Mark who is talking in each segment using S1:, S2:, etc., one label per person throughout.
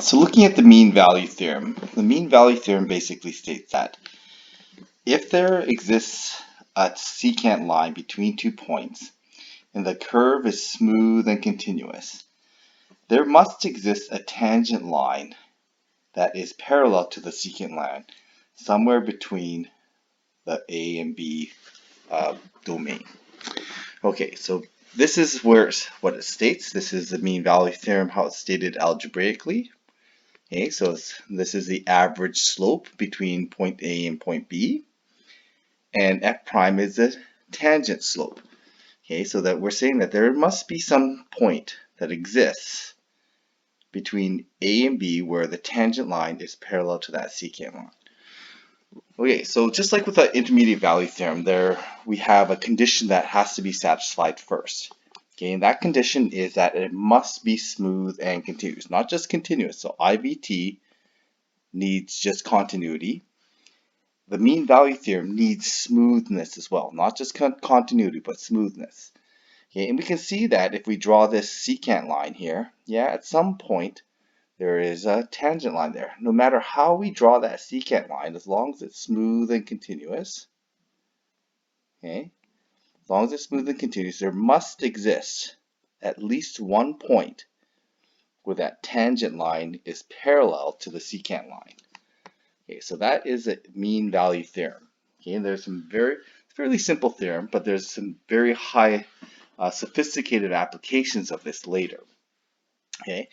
S1: So looking at the mean value theorem, the mean value theorem basically states that if there exists a secant line between 2 points and the curve is smooth and continuous, there must exist a tangent line that is parallel to the secant line somewhere between the A and B domain. Okay, so this is what it states. This is the mean value theorem, how it's stated algebraically. Okay, so this is the average slope between point A and point B, and f prime is the tangent slope. Okay, so that we're saying that there must be some point that exists between A and B where the tangent line is parallel to that secant line. Okay, so just like with the intermediate value theorem, there we have a condition that has to be satisfied first. Okay, and that condition is that it must be smooth and continuous, not just continuous. So IVT needs just continuity. The mean value theorem needs smoothness as well, not just continuity, but smoothness. Okay, and we can see that if we draw this secant line here, yeah, at some point there is a tangent line there. No matter how we draw that secant line, as long as it's smooth and continuous, okay, as long as it's smooth and continuous, there must exist at least one point where that tangent line is parallel to the secant line. Okay, so that is a mean value theorem. Okay, and there's some fairly simple theorem, but there's some very high sophisticated applications of this later. Okay,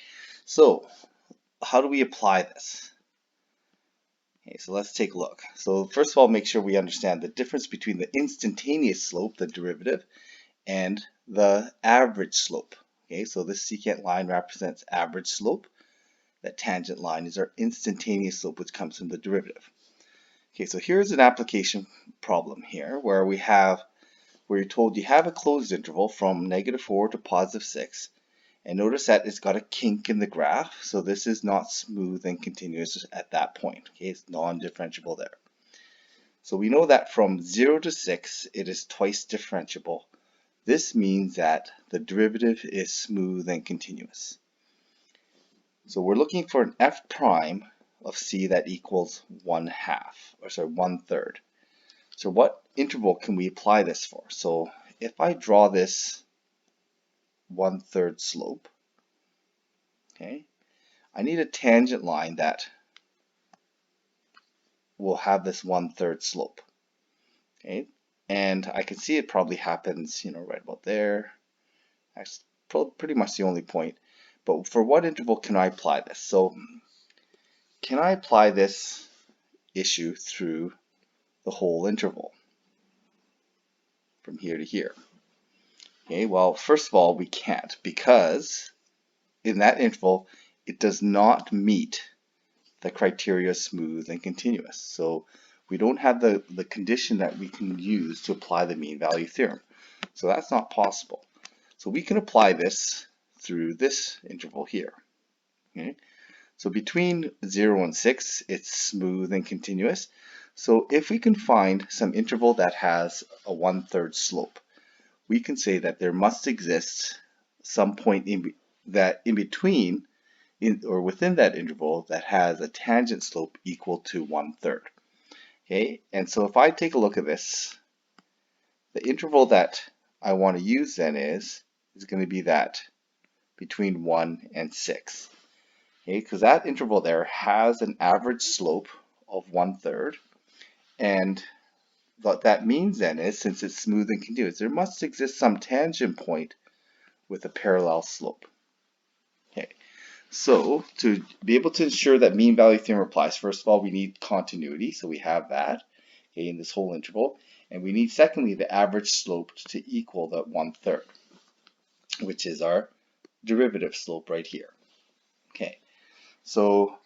S1: so how do we apply this? Okay, so let's take a look. So first of all, make sure we understand the difference between the instantaneous slope, the derivative, and the average slope. Okay, so this secant line represents average slope. That tangent line is our instantaneous slope, which comes from the derivative. Okay, so here's an application problem here where you're told you have a closed interval from -4 to +6, and notice that it's got a kink in the graph, so this is not smooth and continuous at that point. Okay, it's non-differentiable there. So we know that from 0 to 6 it is twice differentiable. This means that the derivative is smooth and continuous. So we're looking for an f prime of c that equals 1/3. So what interval can we apply this for? So if I draw this 1/3 slope, okay, I need a tangent line that will have this 1/3 slope. Okay, and I can see it probably happens, right about there. That's pretty much the only point. But for what interval can I apply this? So can I apply this issue through the whole interval from here to here? Okay, well, first of all, we can't, because in that interval it does not meet the criteria smooth and continuous. So we don't have the condition that we can use to apply the mean value theorem. So that's not possible. So we can apply this through this interval here. Okay? So between 0 and 6, it's smooth and continuous. So if we can find some interval that has a 1/3 slope, we can say that there must exist some point in between or within that interval that has a tangent slope equal to 1/3. Okay, and so if I take a look at this, the interval that I want to use then is going to be that between 1 and 6. Okay, because that interval there has an average slope of 1/3, and what that means then is, since it's smooth and continuous, there must exist some tangent point with a parallel slope. Okay, so to be able to ensure that mean value theorem applies, first of all, we need continuity, so we have that, okay, in this whole interval, and we need, secondly, the average slope to equal that 1/3, which is our derivative slope right here. Okay, so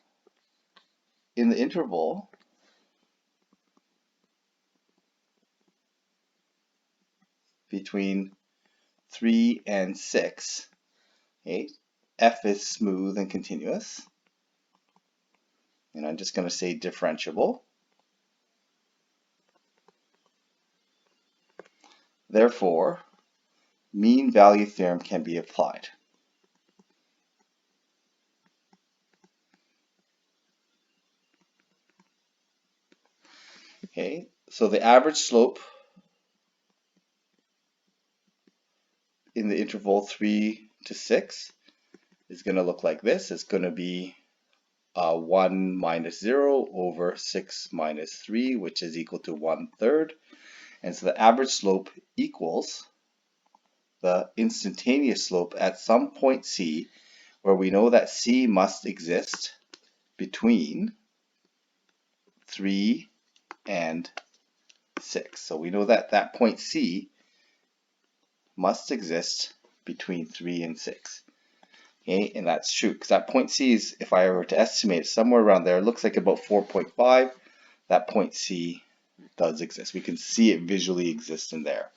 S1: in the interval, between 3 and 6, okay, f is smooth and continuous, and I'm just going to say differentiable. Therefore, mean value theorem can be applied. Okay, so the average slope in the interval 3 to 6 is going to look like this. It's going to be 1 minus 0 over 6 minus 3, which is equal to 1/3. And so the average slope equals the instantaneous slope at some point C, where we know that C must exist between 3 and 6. So we know that that point C must exist between 3 and 6. Okay, and that's true because that point C is, if I were to estimate somewhere around there, it looks like about 4.5. That point C does exist. We can see it visually exist in there.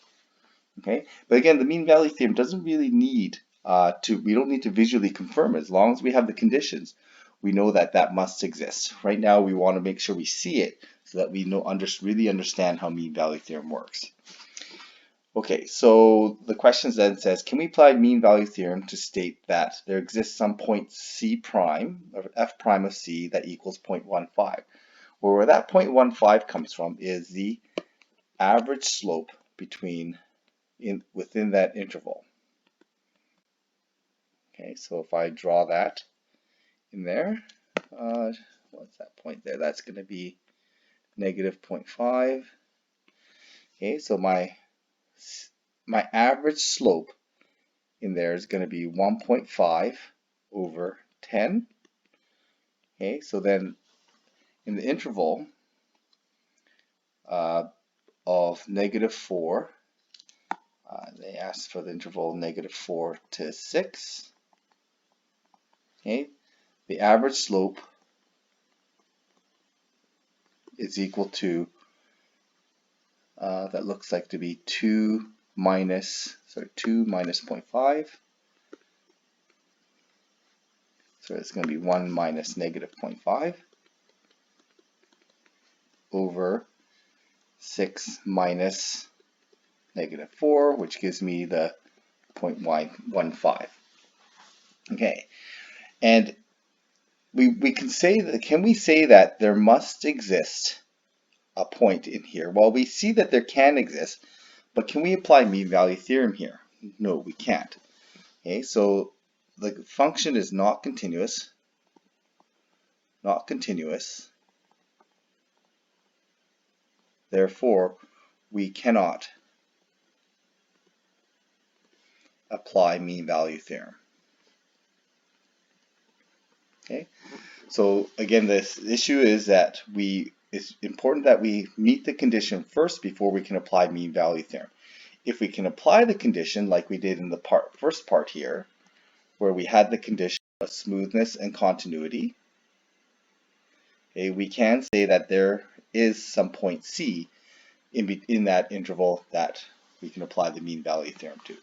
S1: Okay, but again, the mean value theorem doesn't really need we don't need to visually confirm it. As long as we have the conditions, we know that that must exist. Right now, we want to make sure we see it so that we really understand how mean value theorem works. Okay, so the question then says, can we apply mean value theorem to state that there exists some point C prime, or f prime of C, that equals 0.15? Well, where that 0.15 comes from is the average slope within that interval. Okay, so if I draw that in there, what's that point there? That's going to be negative 0.5. Okay, so my average slope in there is going to be 1.5 over 10. Okay, so then in the interval of negative 4, they asked for the interval negative 4 to 6. Okay, the average slope is equal to, that looks like to be 2 minus 0.5. So it's going to be 1 minus negative 0.5 over 6 minus negative 4, which gives me the 0.15. Okay, and we can say that, can we say that there must exist a point in here? Well, we see that there can exist, but can we apply mean value theorem here? No, we can't. Okay, so the function is not continuous, therefore we cannot apply mean value theorem. Okay, so again, this issue is that it's important that we meet the condition first before we can apply mean value theorem. If we can apply the condition like we did in the first part here, where we had the condition of smoothness and continuity, okay, we can say that there is some point C in that interval that we can apply the mean value theorem to.